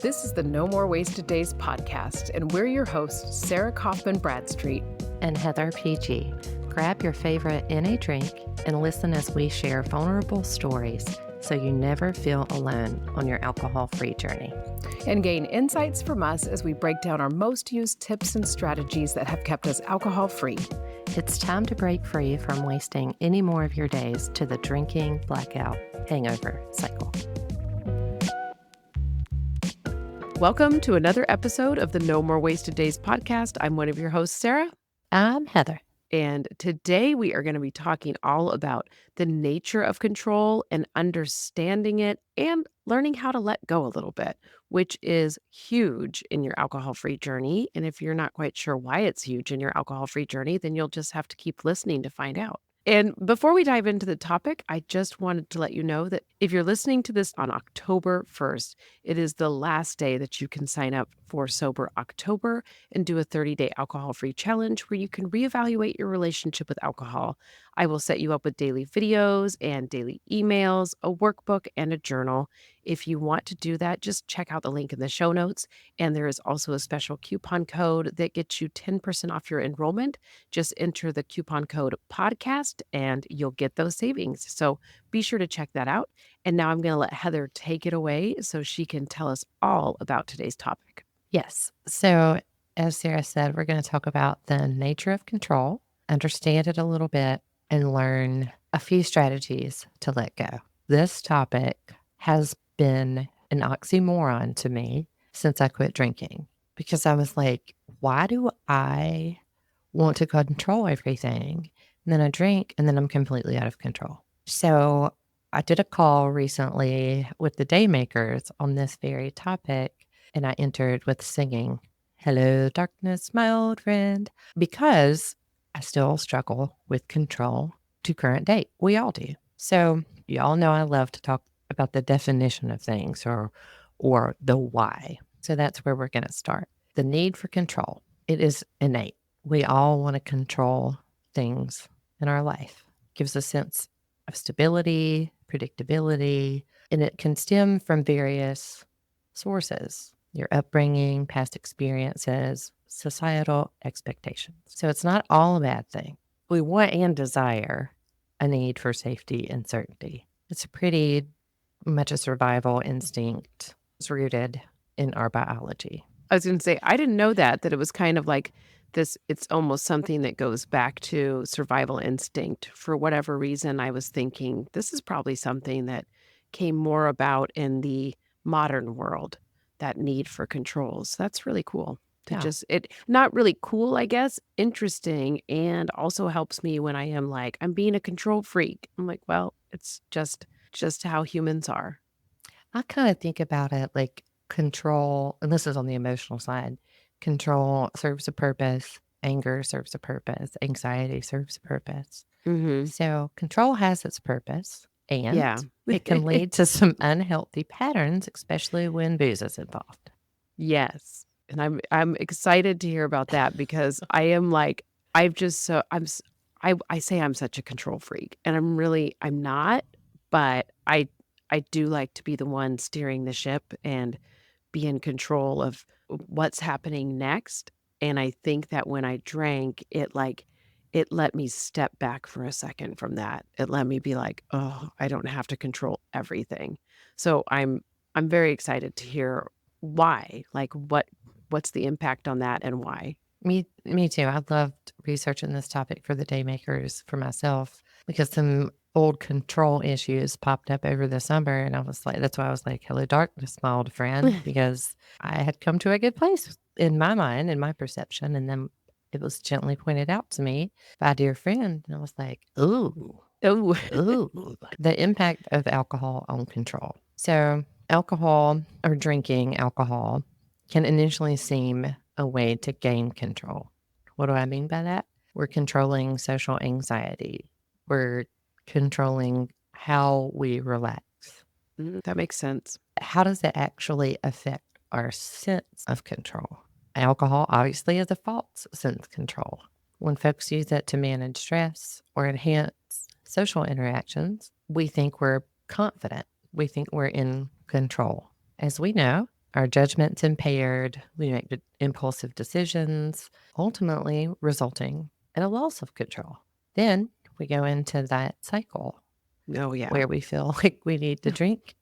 This is the No More Wasted Days podcast, and we're your hosts, Sarah Kaufman Bradstreet and Heather PG. Grab your favorite NA drink and listen as we share vulnerable stories so you never feel alone on your alcohol-free journey. And gain insights from us as we break down our most used tips and strategies that have kept us alcohol-free. It's time to break free from wasting any more of your days to the drinking, blackout, hangover cycle. Welcome to another episode of the No More Wasted Days podcast. I'm one of your hosts, Sarah. I'm Heather. And today we are going to be talking all about the nature of control and understanding it and learning how to let go a little bit, which is huge in your alcohol-free journey. And if you're not quite sure why it's huge in your alcohol-free journey, then you'll just have to keep listening to find out. And before we dive into the topic, I just wanted to let you know that if you're listening to this on October 1st, it is the last day that you can sign up for Sober October and do a 30-day alcohol-free challenge where you can reevaluate your relationship with alcohol. I will set you up with daily videos and daily emails, a workbook, and a journal. If you want to do that, just check out the link in the show notes. And there is also a special coupon code that gets you 10% off your enrollment. Just enter the coupon code podcast and you'll get those savings. So be sure to check that out. And now I'm going to let Heather take it away so she can tell us all about today's topic. Yes. So as Sarah said, we're going to talk about the nature of control, understand it a little bit, and learn a few strategies to let go. This topic has been an oxymoron to me since I quit drinking because I was like, why do I want to control everything? And then I drink and then I'm completely out of control. So I did a call recently with the Daymakers on this very topic, and I entered with singing, "Hello, darkness, my old friend," because I still struggle with control to current date. We all do. So y'all know I love to talk about the definition of things or the why. So that's where we're going to start. The need for control. It is innate. We all want to control things in our life. It gives a sense of stability, predictability, and it can stem from various sources: your upbringing, past experiences, societal expectations. So it's not all a bad thing. We want and desire a need for safety and certainty. It's pretty much a survival instinct. It's rooted in our biology. I was going to say, I didn't know that it was kind of like this. It's almost something that goes back to survival instinct. For whatever reason, I was thinking this is probably something that came more about in the modern world, that need for controls. That's really cool. Not really cool, I guess, interesting, and also helps me when I am like, I'm being a control freak. I'm like, well, it's just how humans are. I kind of think about it like control, and this is on the emotional side. Control serves a purpose. Anger serves a purpose. Anxiety serves a purpose. Mm-hmm. So control has its purpose, and yeah, it can lead to some unhealthy patterns, especially when booze is involved. Yes. And I'm excited to hear about that because I am like, I say I'm such a control freak, and I'm not, but I do like to be the one steering the ship and be in control of what's happening next. And I think that when I drank, it let me step back for a second from that. It let me be like, oh, I don't have to control everything. So I'm very excited to hear why, like what's the impact on that and why. Me too. I loved researching this topic for the Daymakers for myself because some old control issues popped up over the summer. And I was like, that's why I was like, hello, darkness, my old friend, because I had come to a good place in my mind, in my perception. And then it was gently pointed out to me by a dear friend. And I was like, ooh, the impact of alcohol on control. So alcohol or drinking alcohol can initially seem a way to gain control. What do I mean by that? We're controlling social anxiety. We're controlling how we relax. That makes sense. How does it actually affect our sense of control? Alcohol obviously is a false sense of control. When folks use it to manage stress or enhance social interactions, we think we're confident. We think we're in control. As we know, Our judgment's impaired. We make impulsive decisions, ultimately resulting in a loss of control. Then we go into that cycle Oh, yeah. where we feel like we need to drink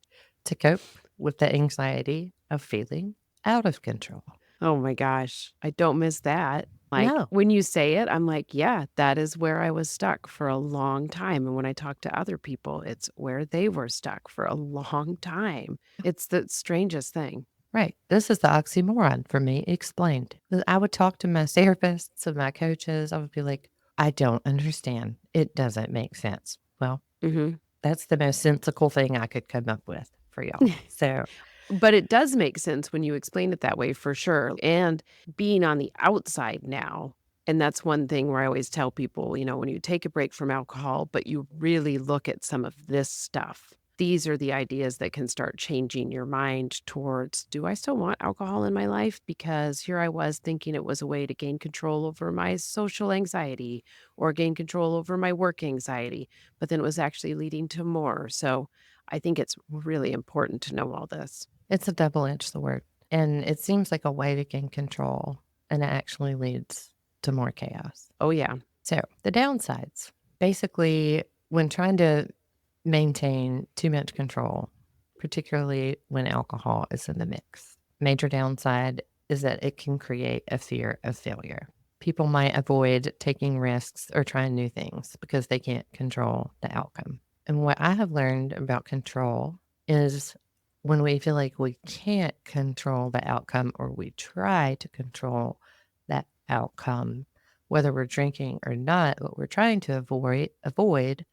to cope with the anxiety of feeling out of control. Oh my gosh, I don't miss that. Like, No, when you say it, I'm like, yeah, that is where I was stuck for a long time, and when I talk to other people, it's where they were stuck for a long time. It's the strangest thing. right. This is the oxymoron for me explained. I would talk to my therapists and my coaches. I would be like, I don't understand. It doesn't make sense. Well, Mhm. that's the most sensical thing I could come up with for y'all. So, But it does make sense when you explain it that way for sure, and being on the outside now, and that's one thing where I always tell people, when you take a break from alcohol, but you really look at some of this stuff, these are the ideas that can start changing your mind towards, "Do I still want alcohol in my life?" Because here I was thinking it was a way to gain control over my social anxiety or gain control over my work anxiety, but then it was actually leading to more. So, I think it's really important to know all this. it's a double-edged sword, and it seems like a way to gain control, and it actually leads to more chaos. Oh, yeah. So, the downsides. Basically, when trying to maintain too much control, particularly when alcohol is in the mix. Major downside is that it can create a fear of failure. People might avoid taking risks or trying new things because they can't control the outcome. And what I have learned about control is when we feel like we can't control the outcome or we try to control that outcome, whether we're drinking or not, what we're trying to avoid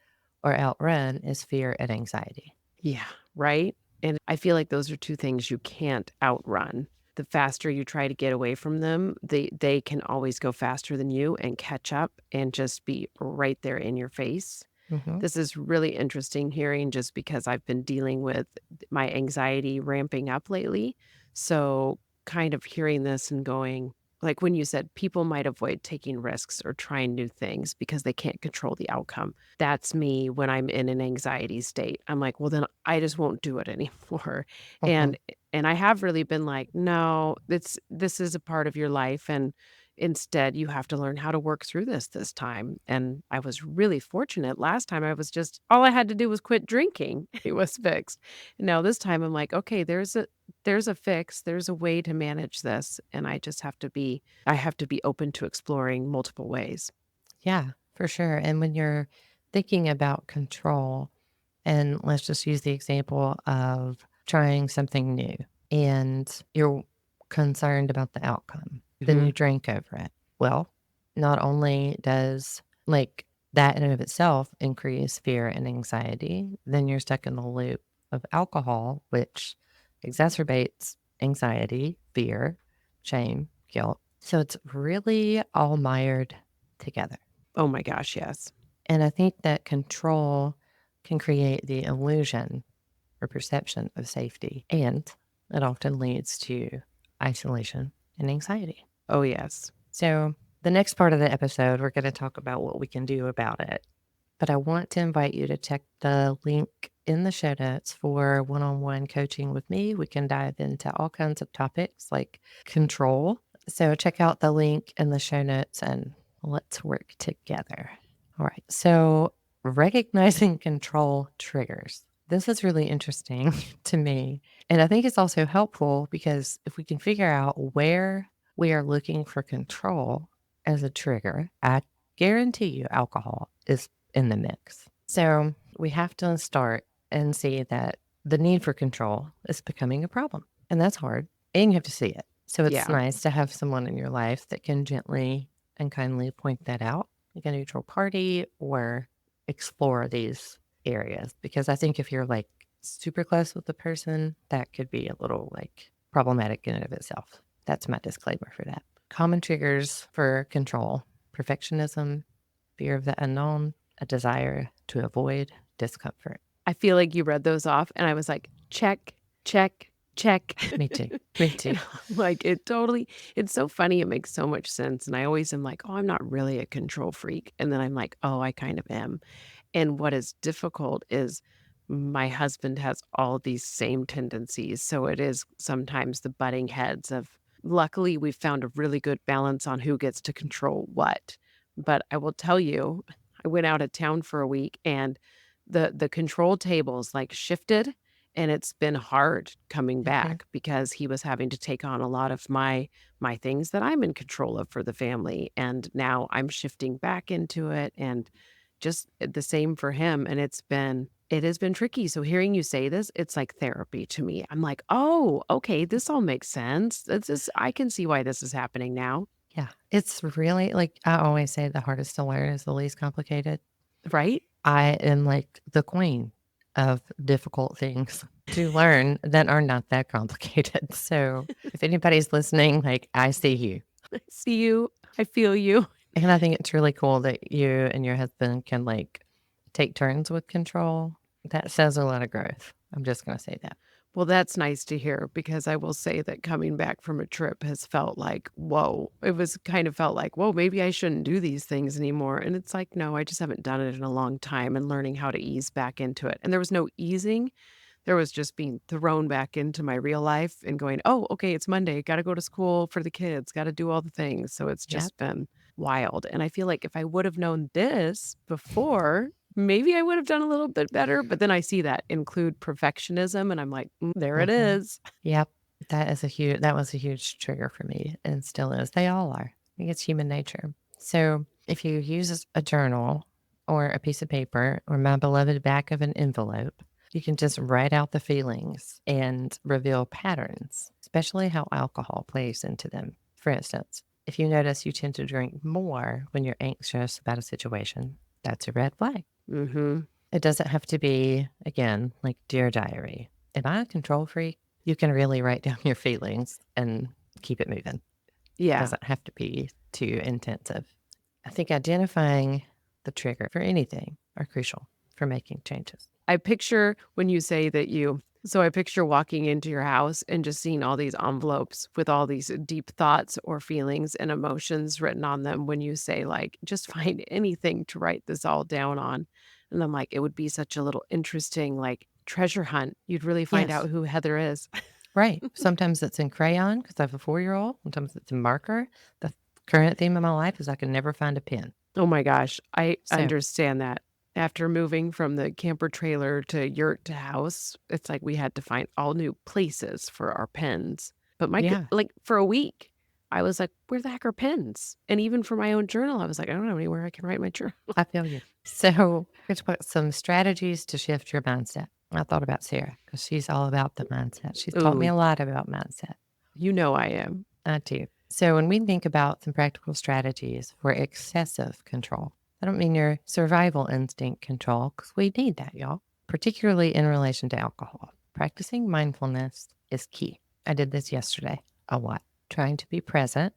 or outrun is fear and anxiety. Yeah, right? And I feel like those are 2 things you can't outrun. The faster you try to get away from them, they can always go faster than you and catch up and just be right there in your face. Mhm. This is really interesting hearing just because I've been dealing with my anxiety ramping up lately. So, kind of hearing this and going like when you said people might avoid taking risks or trying new things because they can't control the outcome. That's me when I'm in an anxiety state. I'm like, "Well, then I just won't do it anymore." Mhm. And and I have really been like, "No, this is a part of your life, and instead, you have to learn how to work through this time." And I was really fortunate. Last time I was just all I had to do was quit drinking. It was fixed. Now this time I'm like, "Okay, there's a fix. There's a way to manage this, and I have to be open to exploring multiple ways." Yeah, for sure. And when you're thinking about control, and let's just use the example of trying something new and you're concerned about the outcome, then Mhm. you drink over it. Well, not only does like that in and of itself increase fear and anxiety, then you're stuck in the loop of alcohol, which exacerbates anxiety, fear, shame, guilt. So it's really all mired together. Oh my gosh, yes. And I think that control can create the illusion or perception of safety, and it often leads to isolation and anxiety. Oh, yes. So, the next part of the episode, we're going to talk about what we can do about it. But I want to invite you to check the link in the show notes for one on one coaching with me. We can dive into all kinds of topics like control. So, check out the link in the show notes and let's work together. All right. So, recognizing control triggers. This is really interesting to me. And I think it's also helpful because if we can figure out where we are looking for control as a trigger, I guarantee you alcohol is in the mix. So we have to start and see that the need for control is becoming a problem. And that's hard. And you have to see it. So it's Yeah. nice to have someone in your life that can gently and kindly point that out, like a neutral party, or explore these areas. Because I think if you're like super close with the person, that could be a little like problematic in and of itself. That's my disclaimer for that. Common triggers for control: perfectionism, fear of the unknown, a desire to avoid discomfort. I feel like you read those off, and I was like, "Check, check, check." Me too. Me too. And I'm like, it's so funny, it makes so much sense, and I always am like, "Oh, I'm not really a control freak," and then I'm like, "Oh, I kind of am." And what is difficult is My husband has all these same tendencies, so it is sometimes the butting heads of luckily, we've found a really good balance on who gets to control what. But I will tell you, I went out of town for a week and the control tables, like, shifted, and it's been hard coming Mhm. back because he was having to take on a lot of my things that I'm in control of for the family, and now I'm shifting back into it, and just the same for him, and it has been tricky, so hearing you say this, it's like therapy to me. I'm like, "Oh, okay, this all makes sense. This is I can see why this is happening now." Yeah. It's really like I always say the hardest to learn is the least complicated. Right? I am like the queen of difficult things to learn that are not that complicated. So if anybody's listening, like I see you. I see you. I feel you. And I think it's really cool that you and your husband can like take turns with control. That says a lot of growth. I'm just going to say that. Well, that's nice to hear because I will say that coming back from a trip has felt like, "Whoa." It was kind of felt like, "Whoa, maybe I shouldn't do these things anymore." And it's like, "No, I just haven't done it in a long time," and learning how to ease back into it. And there was no easing. There was just being thrown back into my real life and going, "Oh, okay, it's Monday, gotta go to school for the kids, gotta do all the things." So it's Yep. just been wild, and I feel like if I would have known this before, maybe I would have done a little bit better, but then I see that include perfectionism, and I'm like, there it Mhm. is." Yep. That was a huge trigger for me and still is. They all are. I think it's human nature. So if you use a journal or a piece of paper or my beloved back of an envelope, you can just write out the feelings and reveal patterns, especially how alcohol plays into them. For instance, if you notice you tend to drink more when you're anxious about a situation, that's a red flag. Mhm. It doesn't have to be, again, like Dear Diary. Am I a control freak? You can really write down your feelings and keep it moving. Yeah. Doesn't have to be too intensive. I think identifying the trigger for anything are crucial for making changes. I picture when you say that you so I picture walking into your house and just seeing all these envelopes with all these deep thoughts or feelings and emotions written on them when you say, like, "Just find anything to write this all down on." And I'm like, it would be such a little interesting, like, treasure hunt. You'd really find Yes, out who Heather is. right. Sometimes it's in crayon because I have a 4-year old. Sometimes it's in marker. The current theme of my life is I can never find a pen. Oh my gosh, I So, understand that. After moving from the camper trailer to yurt to house, it's like we had to find all new places for our pens. But my g yeah, like, for a week, I was like, "Where the heck are pens?" And even for my own journal, I was like, "I don't know anywhere I can write my journal." I feel you. So, let's put some strategies to shift your mindset. I thought about Sarah because she's all about the mindset. She's taught me Ooh, a lot about mindset. you know I am. I do. So, when we think about some practical strategies for excessive control, I don't mean your survival instinct control because we need that, y'all, particularly in relation to alcohol. Practicing mindfulness is key. I did this yesterday a lot. Trying to be present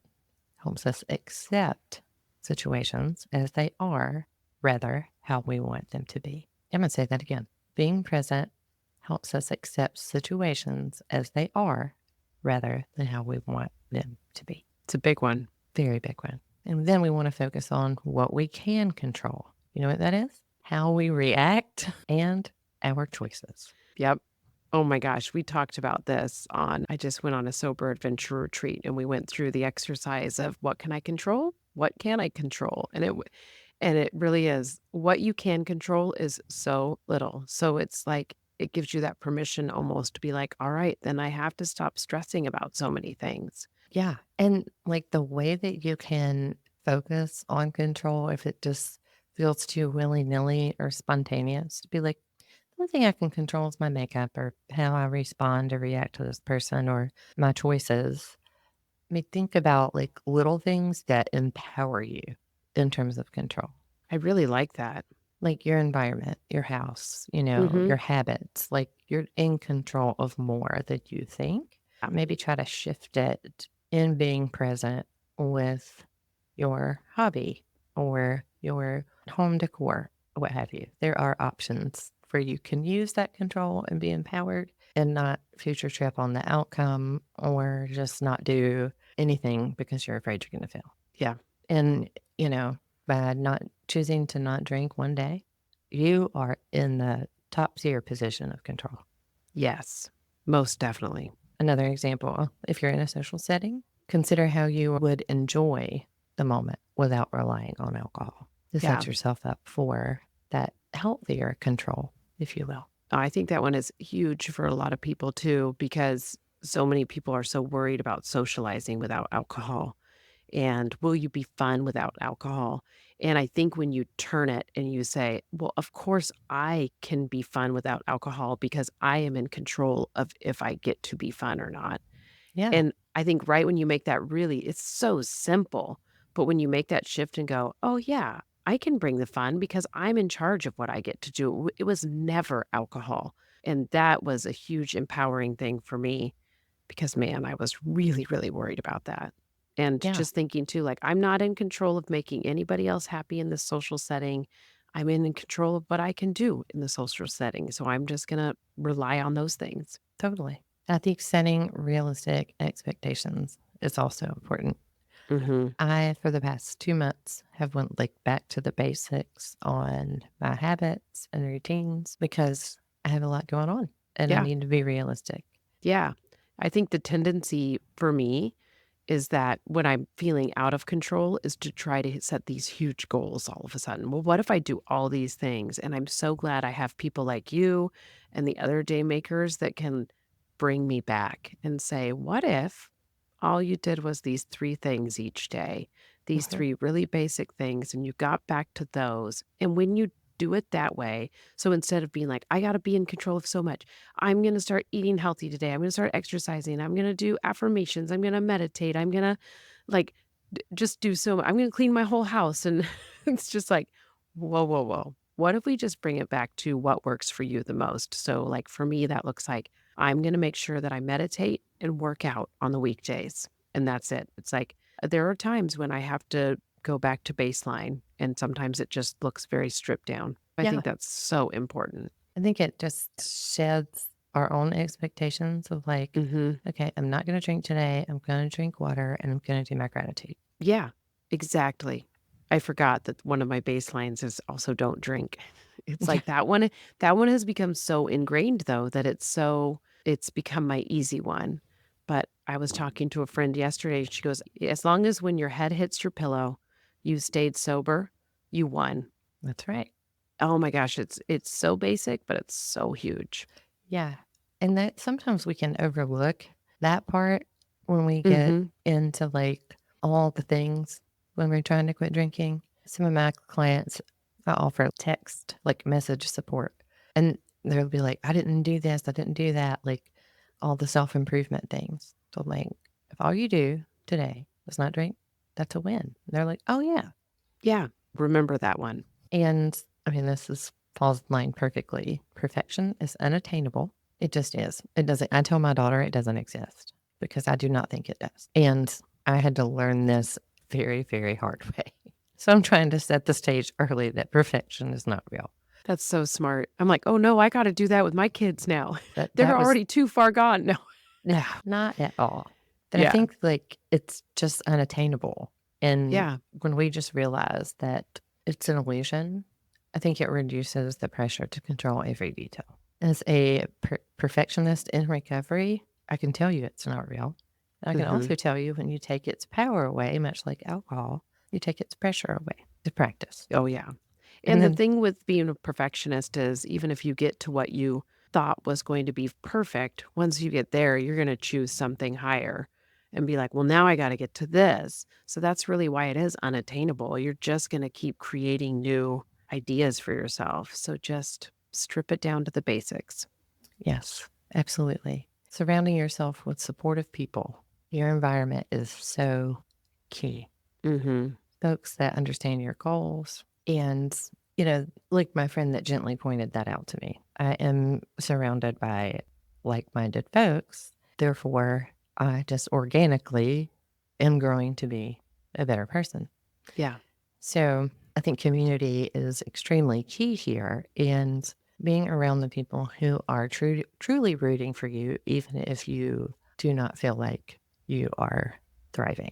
helps us accept situations as they are, rather how we want them to be. I'm going to say that again. Being present helps us accept situations as they are, rather than how we want them to be. It's a big one. Very big one. And then we want to focus on what we can control. You know what that is? How we react and our choices. Yep. Oh my gosh, we talked about this on I just went on a sober adventure retreat, and we went through the exercise of what can I control? What can I control? And it really is. What you can control is so little. So it's like it gives you that permission almost to be like, "All right, then I have to stop stressing about so many things." Yeah. And like the way that you can focus on control, if it just feels too willy nilly or spontaneous, to be like, the only thing I can control is my makeup or how I respond or react to this person or my choices. I mean, think about like little things that empower you in terms of control, I really like that. like your environment, your house, Mhm. your habits, like you're in control of more than you think. Maybe try to shift it in being present with your hobby or your home decor, what have you. There are options where you can use that control and be empowered and not future trip on the outcome or just not do anything because you're afraid you're going to fail. Yeah. And, by not choosing to not drink one day, you are in the top tier position of control. Yes, most definitely. Another example, if you're in a social setting, consider how you would enjoy the moment without relying on alcohol to Yeah. set yourself up for that healthier control, if you will. I think that one is huge for a lot of people too, because so many people are so worried about socializing without alcohol. And will you be fun without alcohol? And I think when you turn it and you say, well, of course I can be fun without alcohol because I am in control of if I get to be fun or not. Yeah, And I think right when you make that really, it's so simple. But when you make that shift and go, oh, yeah, I can bring the fun because I'm in charge of what I get to do. It was never alcohol. And that was a huge empowering thing for me because, man, I was really, really worried about that. And yeah, just thinking too, like, I'm not in control of making anybody else happy in this social setting. I'm in control of what I can do in the social setting. So I'm just going to rely on those things. totally. I think setting realistic expectations is also important. Hmm. I, for the past 2 months, have went like back to the basics on my habits and routines because I have a lot going on and I Yeah. need to be realistic. Yeah. I think the tendency for me is that when I'm feeling out of control is to try to set these huge goals all of a sudden. Well, what if I do all these things? And I'm so glad I have people like you and the other day makers that can bring me back and say, what if all you did was these three things each day, these Mhm. three really basic things, and you got back to those. And when you do it that way, so instead of being like, I got to be in control of so much, I'm going to start eating healthy today. I'm going to start exercising. I'm going to do affirmations. I'm going to meditate. I'm going to like just do so. I'm going to clean my whole house. And it's just like, whoa, whoa, whoa. What if we just bring it back to what works for you the most? So, like for me, that looks like I'm going to make sure that I meditate and work out on the weekdays. And that's it. It's like there are times when I have to go back to baseline, and sometimes it just looks very stripped down. I Yeah. think that's so important. I think it just sheds our own expectations of like, Hmm. okay, I'm not going to drink today. I'm going to drink water and I'm going to do my gratitude. Yeah, exactly. I forgot that one of my baselines is also don't drink. It's like that one has become so ingrained though that it's become my easy one. But I was talking to a friend yesterday. She goes, as long as when your head hits your pillow, you stayed sober, you won. That's right. Oh my gosh, it's so basic, but it's so huge. Yeah. And that sometimes we can overlook that part when we get Mhm. into like all the things when we're trying to quit drinking. Some of my clients, I offer text, like message support, and they'll be like, I didn't do this, I didn't do that, like all the self improvement things. So I'm like, if all you do today is not drink, that's a win. And they're like, oh, yeah. Yeah, remember that one. And I mean, falls in line perfectly. Perfection is unattainable. It just is. It doesn't, I tell my daughter it doesn't exist because I do not think it does. And I had to learn this very, very hard way. So I'm trying to set the stage early that perfection is not real. That's so smart. I'm like, "Oh, no, I gotta do that with my kids now. But They're that was, already too far gone." No. no, not at all. But I Yeah. think like it's just unattainable. And Yeah. when we just realize that it's an illusion, I think it reduces the pressure to control every detail. As a perfectionist in recovery, I can tell you it's not real. I can Mhm. also tell you when you take its power away, much like alcohol, you take its pressure away to practice. Oh, yeah. And And the then, thing with being a perfectionist is even if you get to what you thought was going to be perfect, once you get there, you're gonna choose something higher and be like, "Well, now I gotta get to this." So that's really why it is unattainable. You're just gonna keep creating new ideas for yourself. So just strip it down to the basics. yes, absolutely. Surrounding yourself with supportive people, your environment is so key. Mhm. Folks that understand your goals. And, like my friend that gently pointed that out to me, I am surrounded by like minded folks. Therefore, I just organically am growing to be a better person. Yeah. So I think community is extremely key here. And being around the people who are truly rooting for you, even if you do not feel like you are thriving.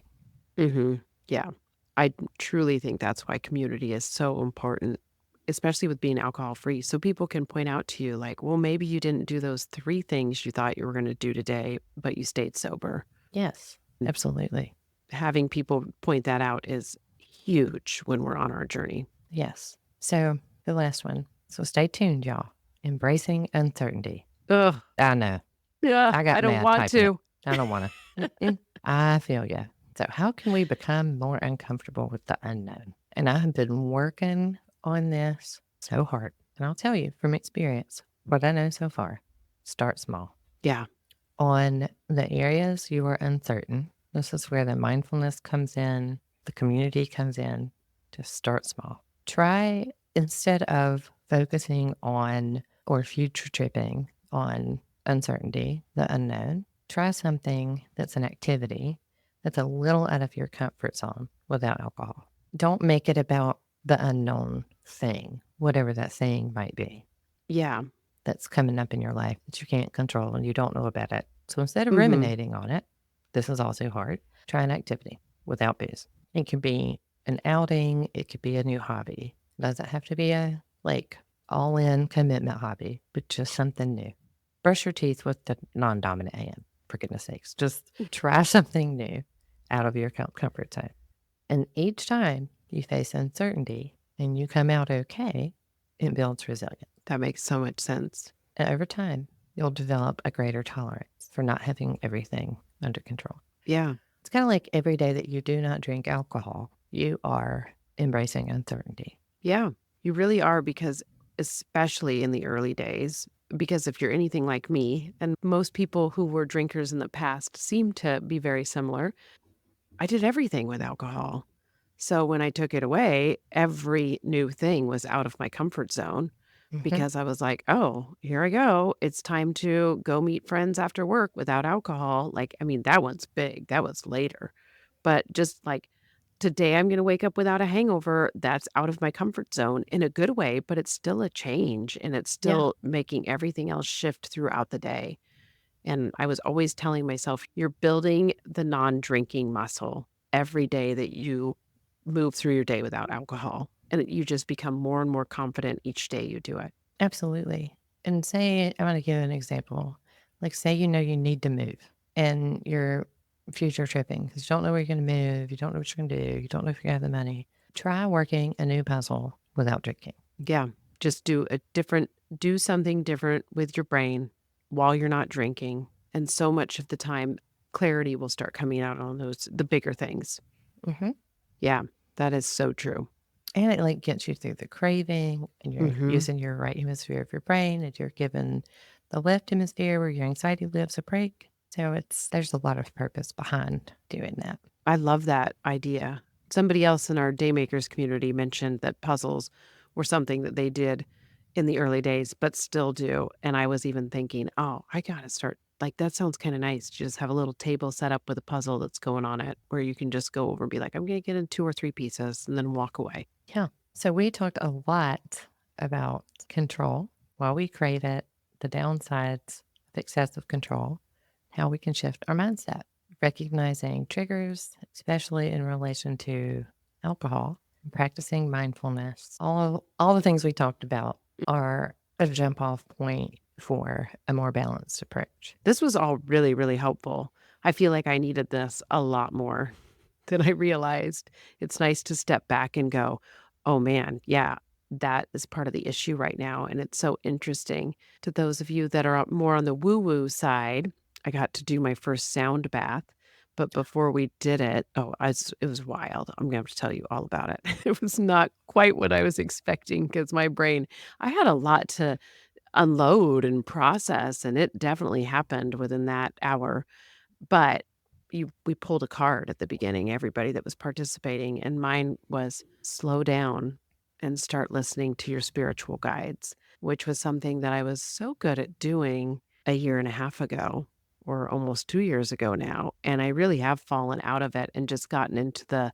Mhm. Yeah. I truly think that's why community is so important. especially with being alcohol free. So people can point out to you, like, well, maybe you didn't do those 3 things you thought you were going to do today, but you stayed sober. Yes, And absolutely. having people point that out is huge when we're on our journey. Yes. So the last one. So stay tuned, y'all. Embracing uncertainty. Ugh. I know. Yeah. I I got don't mad want typing it. to. I don't want to. I feel you. So, how can we become more uncomfortable with the unknown? And I have been working on this so hard. And I'll tell you from experience, what I know so far, start small. Yeah. On the areas you are uncertain, this is where the mindfulness comes in, the community comes in. Just start small. Try instead of focusing on or future tripping on uncertainty, the unknown, try something that's an activity that's a little out of your comfort zone without alcohol. Don't make it about the unknown thing, whatever that thing might be Yeah. that's coming up in your life that you can't control and you don't know about it. So instead of Hmm. ruminating on it, this is also hard. Try an activity without booze. It could be an outing, it could be a new hobby. It doesn't have to be a like all in commitment hobby, but just something new. Brush your teeth with the non dominant hand, for goodness sakes. Just try something new out of your comfort zone. And each time you face uncertainty and you come out okay, it builds resilience. That makes so much sense. And over time, you'll develop a greater tolerance for not having everything under control. Yeah. It's kind of like every day that you do not drink alcohol, you are embracing uncertainty. Yeah. You really are, because especially in the early days, because if you're anything like me, and most people who were drinkers in the past seem to be very similar, I did everything with alcohol. So when I took it away, every new thing was out of my comfort zone, Hmm. because I was like, oh, here I go. It's time to go meet friends after work without alcohol. Like, I mean, that one's big. That was later. But just like today, I'm going to wake up without a hangover. That's out of my comfort zone in a good way, but it's still a change, and it's Yeah, still making everything else shift throughout the day. And I was always telling myself, you're building the non-drinking muscle every day that you move through your day without alcohol. And you just become more and more confident each day you do it. absolutely. And say, I want to give an example. Like, say you know you need to move and you're future tripping because you don't know where you're going to move, you don't know what you're going to do, you don't know if you're going to have the money. Try working a new puzzle without drinking. Yeah. Just do something different with your brain while you're not drinking. And so much of the time, clarity will start coming out on the bigger things. Hmm. Yeah. That is so true. And it like gets you through the craving and you're Hmm. using your right hemisphere of your brain and you're given the left hemisphere where your anxiety lives a break. So there's a lot of purpose behind doing that. I love that idea. Somebody else in our Daymakers community mentioned that puzzles were something that they did in the early days, but still do. And I was even thinking, oh, I got to start. Like, that sounds kind of nice. Just have a little table set up with a puzzle that's going on it where you can just go over and be like, I'm going to get in 2 or 3 pieces and then walk away. Yeah. So we talked a lot about control, why we crave it, the downsides of excessive control, how we can shift our mindset, recognizing triggers, especially in relation to alcohol, and practicing mindfulness. All the things we talked about are a jump off point for a more balanced approach. This was all really, really helpful. I feel like I needed this a lot more than I realized. It's nice to step back and go, oh man, yeah, that is part of the issue right now. And it's so interesting to those of you that are more on the woo woo side. I got to do my first sound bath. But before we did it, it was wild. I'm going to have to tell you all about it. It was not quite what I was expecting, because my brain, I had a lot to unload and process, and it definitely happened within that hour. But we pulled a card at the beginning, everybody that was participating, and mine was slow down and start listening to your spiritual guides, which was something that I was so good at doing a year and a half ago, or almost 2 years ago now, and I really have fallen out of it and just gotten into the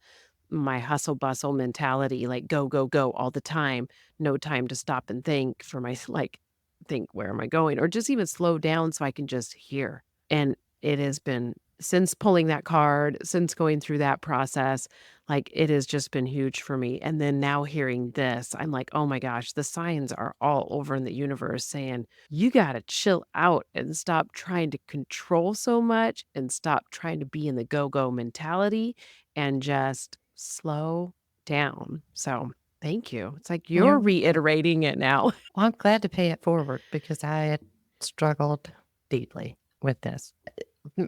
my hustle bustle mentality, like go, go, go all the time, no time to stop and think for my like, think, where am I going? Or just even slow down so I can just hear. And it has been since pulling that card, since going through that process, like, it has just been huge for me, and then now hearing this, I'm like, "Oh my gosh, the signs are all over in the universe saying, you gotta chill out and stop trying to control so much and stop trying to be in the go-go mentality and just slow down." So, thank you. It's like you're You're welcome. reiterating it now. Well, I'm glad to pay it forward because I had struggled deeply with this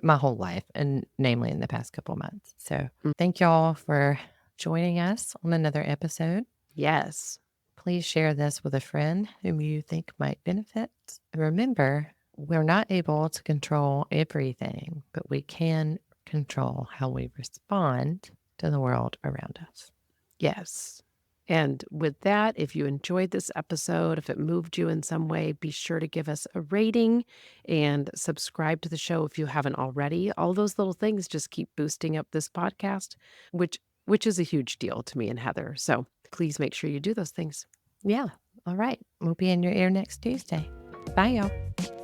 my whole life, and namely in the past couple months. So, Mm, thank y'all for joining us on another episode. yes. Please share this with a friend whom you think might benefit. And remember, we're not able to control everything, but we can control how we respond to the world around us. Yes. And with that, if you enjoyed this episode, if it moved you in some way, be sure to give us a rating and subscribe to the show if you haven't already. All those little things just keep boosting up this podcast, which is a huge deal to me and Heather. So please make sure you do those things. Yeah. All right. We'll be in your ear next Tuesday. Bye, y'all.